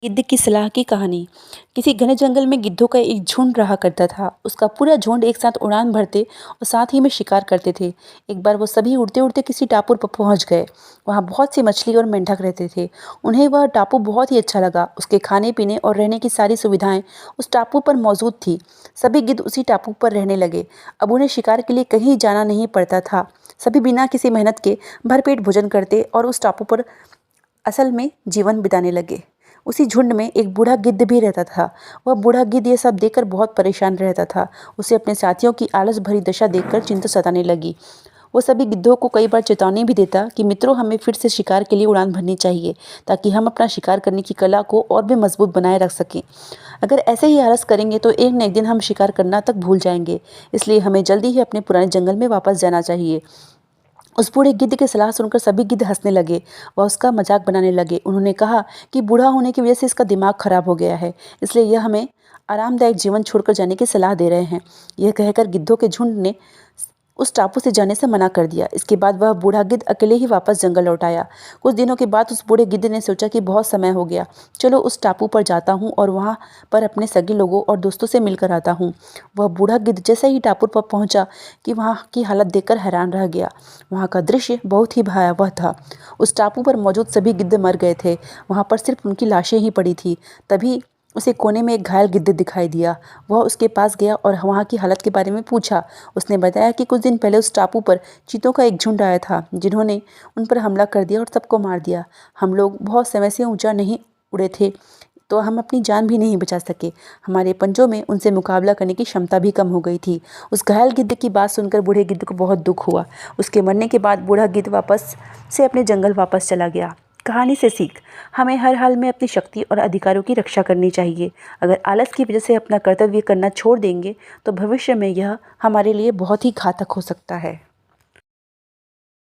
गिद्ध की सलाह की कहानी। किसी घने जंगल में गिद्धों का एक झुंड रहा करता था। उसका पूरा झुंड एक साथ उड़ान भरते और साथ ही में शिकार करते थे। एक बार वो सभी उड़ते उड़ते किसी टापू पर पहुंच गए। वहां बहुत सी मछली और मेंढक रहते थे। उन्हें वह टापू बहुत ही अच्छा लगा। उसके खाने पीने और रहने की सारी सुविधाएं उस टापू पर मौजूद थी। सभी गिद्ध उसी टापू पर रहने लगे। अब उन्हें शिकार के लिए कहीं जाना नहीं पड़ता था। सभी बिना किसी मेहनत के भरपेट भोजन करते और उस टापू पर असल में जीवन बिताने लगे। उसी झुंड में एक बूढ़ा गिद्ध भी रहता था। वह बूढ़ा गिद्ध ये सब देखकर बहुत परेशान रहता था। उसे अपने साथियों की आलस भरी दशा देखकर चिंता सताने लगी। वो सभी गिद्धों को कई बार चेतावनी भी देता कि मित्रों, हमें फिर से शिकार के लिए उड़ान भरनी चाहिए ताकि हम अपना शिकार करने की कला को और भी मजबूत बनाए रख सकें। अगर ऐसे ही आलस करेंगे तो एक न एक दिन हम शिकार करना तक भूल जाएंगे। इसलिए हमें जल्दी ही अपने पुराने जंगल में वापस जाना चाहिए। उस बूढ़े गिद्ध की सलाह सुनकर सभी गिद्ध हंसने लगे। वह उसका मजाक बनाने लगे। उन्होंने कहा कि बूढ़ा होने की वजह से इसका दिमाग खराब हो गया है, इसलिए यह हमें आरामदायक जीवन छोड़कर जाने की सलाह दे रहे हैं। यह कहकर गिद्धों के झुंड ने उस टापू से जाने से मना कर दिया। इसके बाद वह बूढ़ा गिद्ध अकेले ही वापस जंगल लौट आया। कुछ दिनों के बाद उस बूढ़े गिद्ध ने सोचा कि बहुत समय हो गया, चलो उस टापू पर जाता हूँ और वहाँ पर अपने सगे लोगों और दोस्तों से मिलकर आता हूँ। वह बूढ़ा गिद्ध जैसे ही टापू पर पहुँचा कि वहाँ की हालत देखकर हैरान रह गया। वहाँ का दृश्य बहुत ही भयावह था। उस टापू पर मौजूद सभी गिद्ध मर गए थे। वहाँ पर सिर्फ उनकी लाशें ही पड़ी थी। तभी उसे कोने में एक घायल गिद्ध दिखाई दिया। वह उसके पास गया और वहाँ की हालत के बारे में पूछा। उसने बताया कि कुछ दिन पहले उस टापू पर चीतों का एक झुंड आया था, जिन्होंने उन पर हमला कर दिया और सबको मार दिया। हम लोग बहुत समय से ऊंचा नहीं उड़े थे, तो हम अपनी जान भी नहीं बचा सके। हमारे पंजों में उनसे मुकाबला करने की क्षमता भी कम हो गई थी। उस घायल गिद्ध की बात सुनकर बूढ़े गिद्ध को बहुत दुख हुआ। उसके मरने के बाद बूढ़ा गिद्ध वापस से अपने जंगल वापस चला गया। कहानी से सीख, हमें हर हाल में अपनी शक्ति और अधिकारों की रक्षा करनी चाहिए। अगर आलस की वजह से अपना कर्तव्य करना छोड़ देंगे तो भविष्य में यह हमारे लिए बहुत ही घातक हो सकता है।